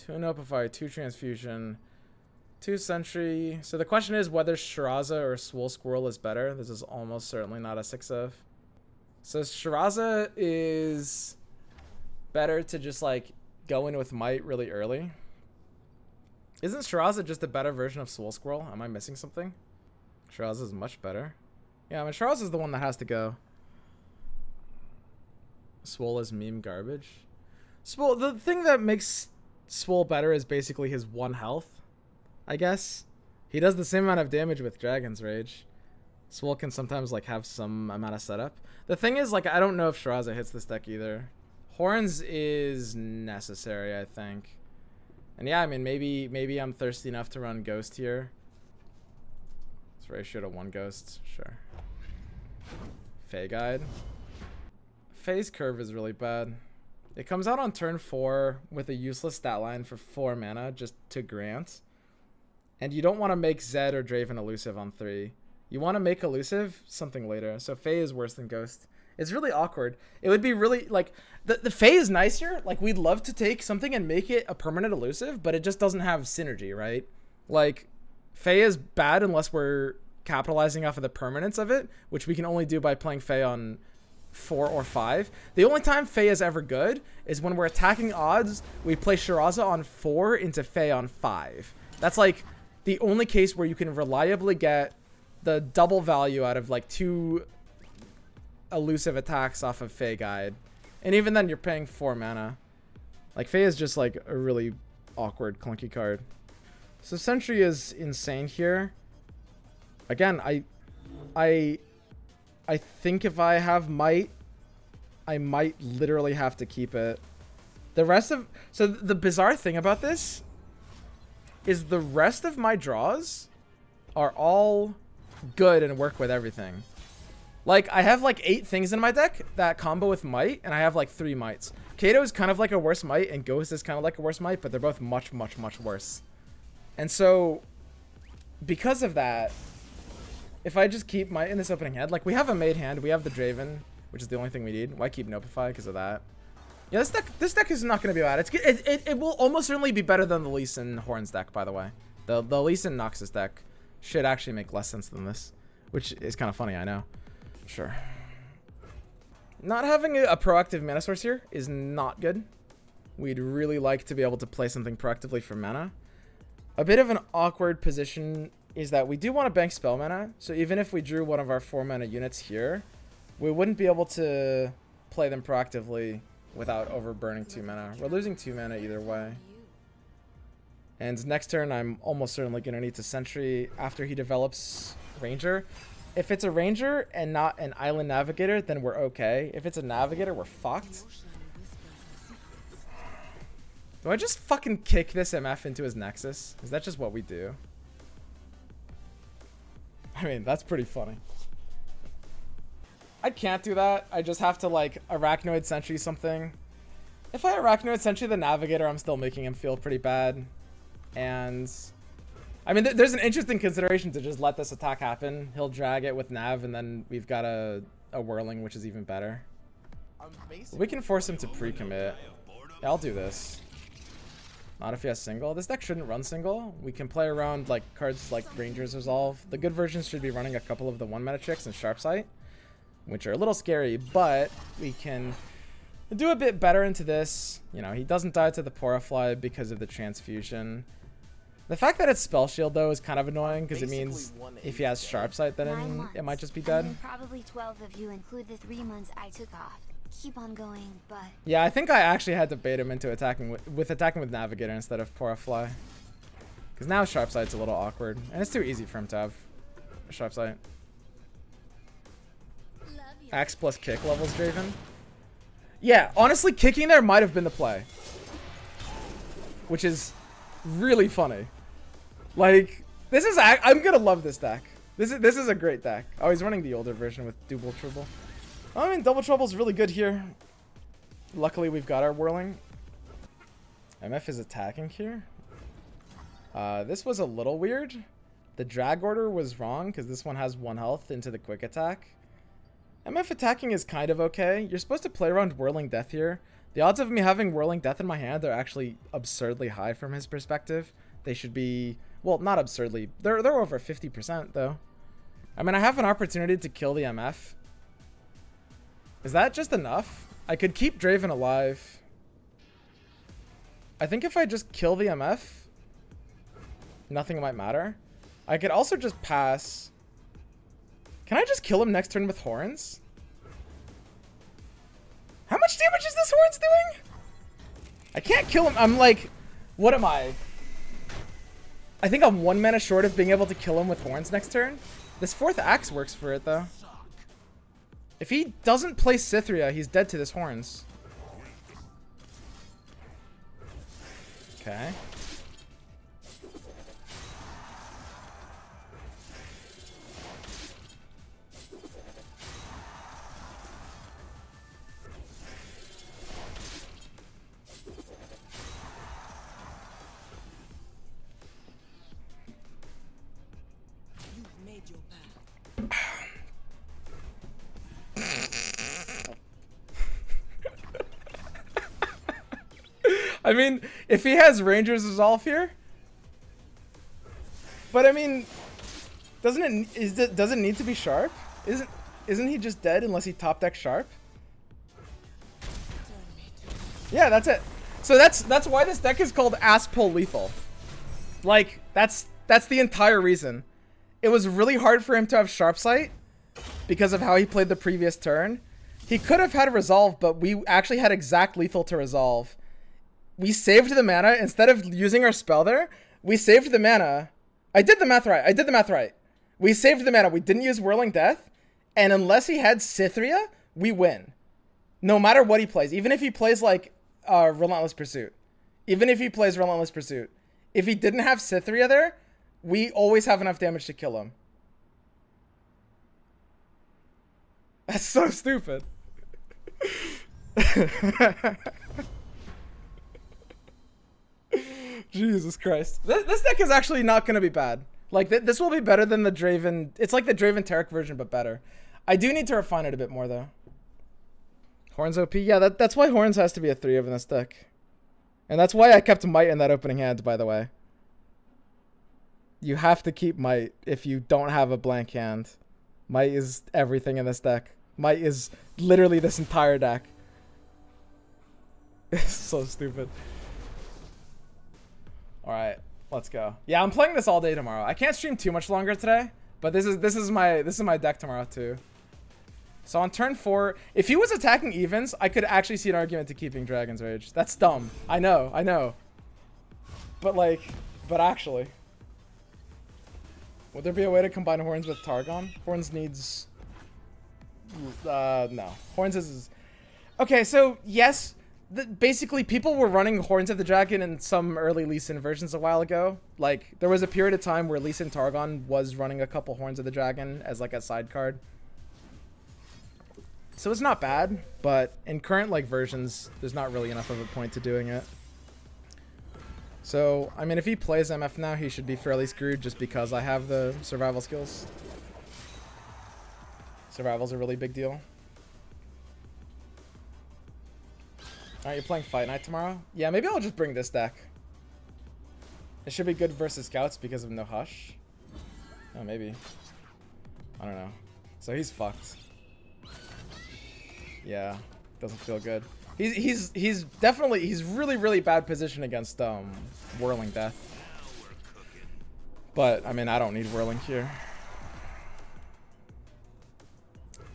2 Notify, 2 Transfusion, 2 Sentry. So the question is whether Shiraza or Swole Squirrel is better. This is almost certainly not a 6 of. So Shiraza is better to just like go in with Might really early. Isn't Shiraza just a better version of Swole Squirrel? Am I missing something? Shiraza is much better. Yeah, I mean, Shiraza is the one that has to go. Swole is meme garbage. Swole, the thing that makes Swole better is basically his 1 health, I guess. He does the same amount of damage with Dragon's Rage. Swole can sometimes like have some amount of setup. The thing is, like, I don't know if Shiraza hits this deck either. Horns is necessary, I think. And yeah, I mean, maybe I'm thirsty enough to run Ghost here. It's ratio to 1 Ghost, sure. Fey Guide. Fey's curve is really bad. It comes out on turn 4 with a useless stat line for 4 mana just to grant. And you don't want to make Zed or Draven elusive on 3. You want to make elusive something later. So Fey is worse than Ghost. It's really awkward. It would be really, like, the Fey is nice here. Like, we'd love to take something and make it a permanent elusive, but it just doesn't have synergy, right? Like, Fey is bad unless we're capitalizing off of the permanence of it, which we can only do by playing Fey on 4 or 5. The only time Fey is ever good is when we're attacking odds, we play Shiraza on 4 into Fey on 5. That's, like, the only case where you can reliably get the double value out of, like, 2 elusive attacks off of Fey Guide. And even then, you're paying 4 mana. Like, Fey is just, like, a really awkward, clunky card. So Sentry is insane here. Again, I think if I have Might, I might literally have to keep it. The rest of... So the bizarre thing about this is the rest of my draws are all good and work with everything. Like, I have like 8 things in my deck that combo with Might, and I have like 3 Mights. Kato is kind of like a worse Might, and Ghost is kind of like a worse Might, but they're both much, much, much worse. And so, because of that, if I just keep Might in this opening hand, like, we have a made hand, we have the Draven, which is the only thing we need. Why keep Notify? Because of that. Yeah, this deck is not going to be bad. It will almost certainly be better than the Lee Sin Horns deck, by the way. The Lee Sin Noxus deck should actually make less sense than this, which is kind of funny, I know. Sure. Not having a proactive mana source here is not good. We'd really like to be able to play something proactively for mana. A bit of an awkward position is that we do want to bank spell mana. So even if we drew one of our 4 mana units here, we wouldn't be able to play them proactively without overburning 2 mana. We're losing 2 mana either way. And next turn, I'm almost certainly going to need to Sentry after he develops Ranger. If it's a Ranger and not an Island Navigator, then we're okay. If it's a Navigator, we're fucked. Do I just fucking kick this MF into his Nexus? Is that just what we do? I mean, that's pretty funny. I can't do that. I just have to, like, Arachnoid Sentry something. If I Arachnoid Sentry the Navigator, I'm still making him feel pretty bad. And... I mean, there's an interesting consideration to just let this attack happen. He'll drag it with Nav, and then we've got a Whirling, which is even better. We can force him to pre-commit. Yeah, I'll do this. Not if he has single. This deck shouldn't run single. We can play around like cards like Ranger's Resolve. The good versions should be running a couple of the 1-mana tricks and Sharp Sight, which are a little scary, but we can do a bit better into this. You know, he doesn't die to the Porafly because of the Transfusion. The fact that it's Spell Shield, though, is kind of annoying because it means if he has Sharp Sight, then it might just be dead. And probably 12 of you include the 3 months I took off. Keep on going, but... Yeah, I think I actually had to bait him into attacking with Navigator instead of Porafly. Because now Sharp Sight's a little awkward. And it's too easy for him to have Sharp Sight. Axe plus kick levels Draven. Yeah, honestly, kicking there might have been the play. Which is really funny. Like, this is... I'm gonna love this deck. This is a great deck. Oh, he's running the older version with Double Trouble. I mean, Double Trouble's really good here. Luckily, we've got our Whirling. MF is attacking here. This was a little weird. The drag order was wrong because this one has 1 health into the quick attack. MF attacking is kind of okay. You're supposed to play around Whirling Death here. The odds of me having Whirling Death in my hand are actually absurdly high from his perspective. They should be, well, not absurdly. They're over 50% though. I mean, I have an opportunity to kill the MF. Is that just enough? I could keep Draven alive. I think if I just kill the MF, nothing might matter. I could also just pass. Can I just kill him next turn with Horns? How much damage is this Horns doing? I can't kill him. I'm like, what am I? I think I'm 1 mana short of being able to kill him with Horns next turn. This 4th axe works for it though. If he doesn't play Cythria, he's dead to this Horns. Okay. I mean, if he has Ranger's Resolve here, but I mean, doesn't it need to be Sharp? Isn't he just dead unless he top deck Sharp? Yeah, that's it. So that's why this deck is called Ass Pull Lethal. Like that's the entire reason. It was really hard for him to have Sharp Sight because of how he played the previous turn. He could have had a Resolve, but we actually had exact Lethal to resolve. We saved the mana. Instead of using our spell there, we saved the mana. I did the math right. We saved the mana. We didn't use Whirling Death. And unless he had Cythria, we win. No matter what he plays. Even if he plays like Relentless Pursuit. If he didn't have Cythria there, we always have enough damage to kill him. That's so stupid. Jesus Christ. This deck is actually not going to be bad. Like, this will be better than the Draven. It's like the Draven Taric version, but better. I do need to refine it a bit more, though. Horns OP? Yeah, that's why Horns has to be a 3 in this deck. And that's why I kept Might in that opening hand, by the way. You have to keep Might if you don't have a blank hand. Might is everything in this deck. Might is literally this entire deck. It's so stupid. Alright, let's go. Yeah, I'm playing this all day tomorrow. I can't stream too much longer today, but this is my deck tomorrow too. So on turn 4, if he was attacking evens, I could actually see an argument to keeping Dragon's Rage. That's dumb. I know. But actually. Would there be a way to combine Horns with Targon? Horns needs... no. Horns is... Okay, so yes... Basically, people were running Horns of the Dragon in some early Lee Sin versions a while ago. Like, there was a period of time where Lee Sin Targon was running a couple Horns of the Dragon as like a side card. So it's not bad, but in current like versions, there's not really enough of a point to doing it. So, I mean, if he plays MF now, he should be fairly screwed just because I have the survival skills. Survival's a really big deal. Alright, you're playing Fight Night tomorrow? Yeah, maybe I'll just bring this deck. It should be good versus Scouts because of no Hush. Oh, maybe. I don't know. So he's fucked. Yeah, doesn't feel good. He's definitely, he's really bad position against Whirling Death. But, I mean, I don't need Whirling here.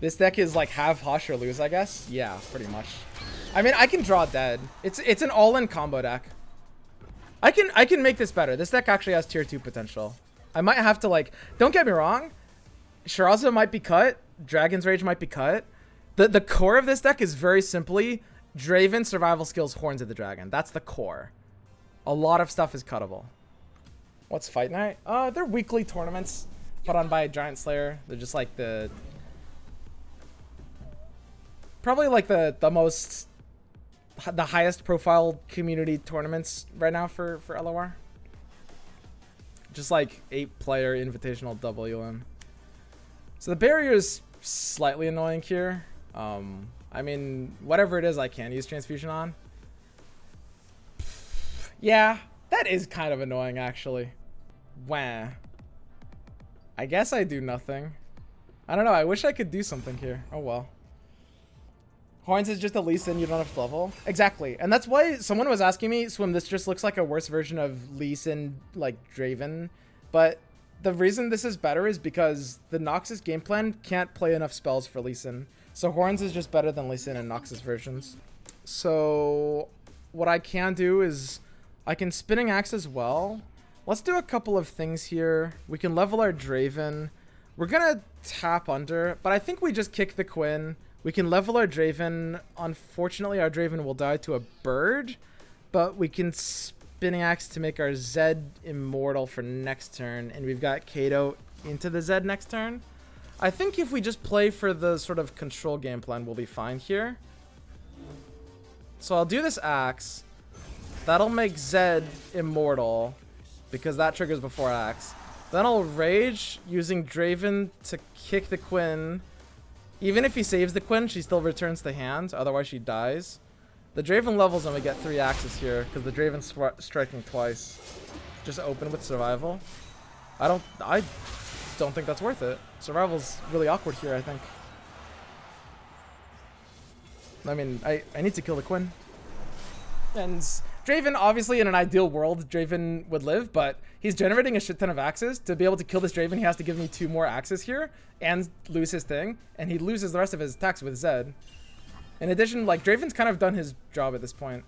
This deck is like have Hush or lose, I guess? Yeah, pretty much. I mean, I can draw dead. It's an all-in combo deck. I can make this better. This deck actually has tier 2 potential. I might have to like, don't get me wrong. Shiraza might be cut. Dragon's Rage might be cut. The core of this deck is very simply Draven, survival skills, Horns of the Dragon. That's the core. A lot of stuff is cuttable. What's Fight Night? They're weekly tournaments put on by Giant Slayer. They're just like probably like the highest profile community tournaments right now for LoR. Just like 8-player invitational WM. So the barrier is slightly annoying here. I I mean, whatever it is I can use transfusion on. Yeah, that is kind of annoying, actually. Wah. I guess I do nothing. I don't know. I wish I could do something here. Oh, well. Horns is just a Lee Sin you don't have to level. Exactly. And that's why someone was asking me, Swim, this just looks like a worse version of Lee Sin, like, Draven. But the reason this is better is because the Noxus game plan can't play enough spells for Lee Sin. So Horns is just better than Lee Sin and Noxus versions. So what I can do is I can Spinning Axe as well. Let's do a couple of things here. We can level our Draven. We're gonna tap under, but I think we just kick the Quinn. We can level our Draven. Unfortunately, our Draven will die to a bird, but we can Spinning Axe to make our Zed immortal for next turn, and we've got Kato into the Zed next turn. I think if we just play for the sort of control game plan, we'll be fine here. So I'll do this Axe. That'll make Zed immortal, because that triggers before Axe. Then I'll Rage, using Draven to kick the Quinn. Even if he saves the Quinn, she still returns the hand, otherwise she dies. The Draven levels and we get 3 axes here, because the Draven's striking twice. Just open with survival. I don't think that's worth it. Survival's really awkward here, I think. I mean, I need to kill the Quinn. And Draven, obviously in an ideal world, Draven would live, but he's generating a shit ton of axes. To be able to kill this Draven, he has to give me 2 more axes here and lose his thing. And he loses the rest of his attacks with Zed. In addition, like, Draven's kind of done his job at this point.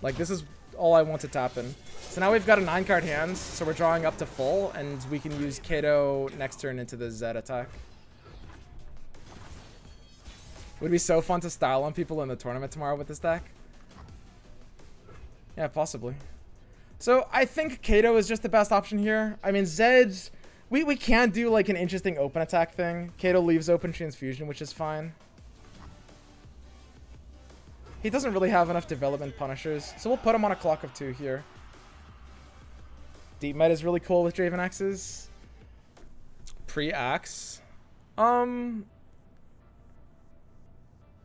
Like, this is all I want to tap in. So now we've got a 9-card hand, so we're drawing up to full, and we can use Kato next turn into the Zed attack. Would be so fun to style on people in the tournament tomorrow with this deck. Yeah, possibly. So I think Kato is just the best option here. I mean, Zed, we can do like an interesting open attack thing. Kato leaves open transfusion, which is fine. He doesn't really have enough development punishers, so we'll put him on a clock of 2 here. Deep Med is really cool with Draven Axes. Pre-axe.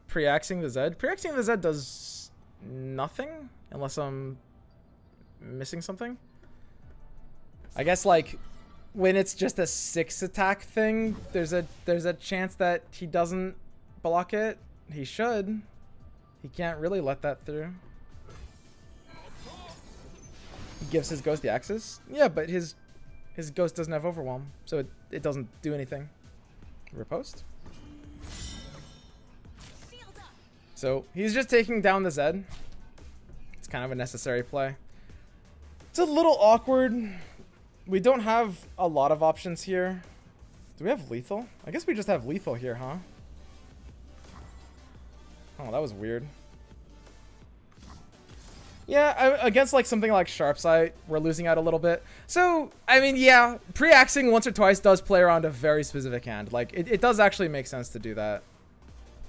Pre-axing the Zed. Pre-axing the Zed does nothing, unless I'm missing something. I guess, like, when it's just a 6 attack thing, there's a chance that he doesn't block it. He should. He can't really let that through. He gives his ghost the axes. Yeah, but his ghost doesn't have overwhelm, so it doesn't do anything. Riposte. So he's just taking down the Zed. It's kind of a necessary play. It's a little awkward. We don't have a lot of options here. Do we have lethal? I guess we just have lethal here, huh? Oh, that was weird. Yeah, against like something like Sharpsight, we're losing out a little bit. So, I mean, yeah, pre-axing once or twice does play around a very specific hand. Like, it does actually make sense to do that.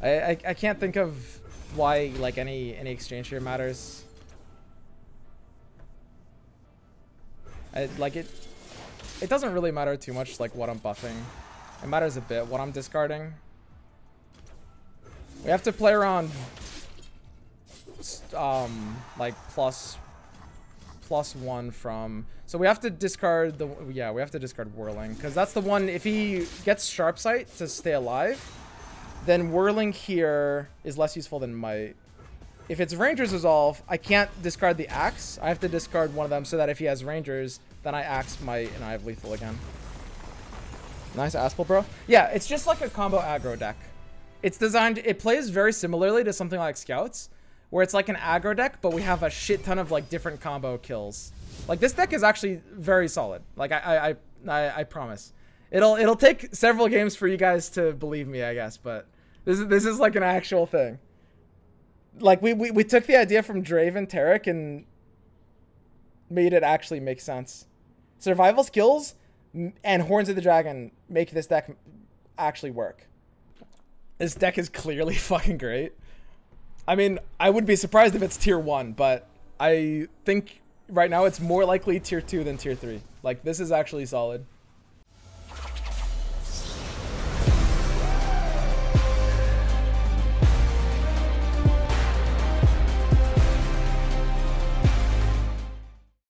I can't think of why, like, any exchange here matters. Like, it doesn't really matter too much, like, what I'm buffing. It matters a bit what I'm discarding. We have to play around, like, plus 1 from... So we have to discard the... Yeah, we have to discard Whirling, because that's the one... If he gets Sharpsight to stay alive, then Whirling here is less useful than Might. If it's Ranger's Resolve, I can't discard the Axe. I have to discard one of them so that if he has Rangers, then I Axe Might and I have Lethal again. Nice Aspel, bro. Yeah, it's just like a combo aggro deck. It's designed, it plays very similarly to something like Scouts, where it's like an aggro deck, but we have a shit ton of like different combo kills. Like, this deck is actually very solid. Like, I promise. It'll take several games for you guys to believe me, I guess, but this is like an actual thing. Like, we took the idea from Draven Tarek and made it actually make sense. Survival skills and Horns of the Dragon make this deck actually work. This deck is clearly fucking great. I mean, I would be surprised if it's tier 1, but I think right now it's more likely tier 2 than tier 3. Like, this is actually solid.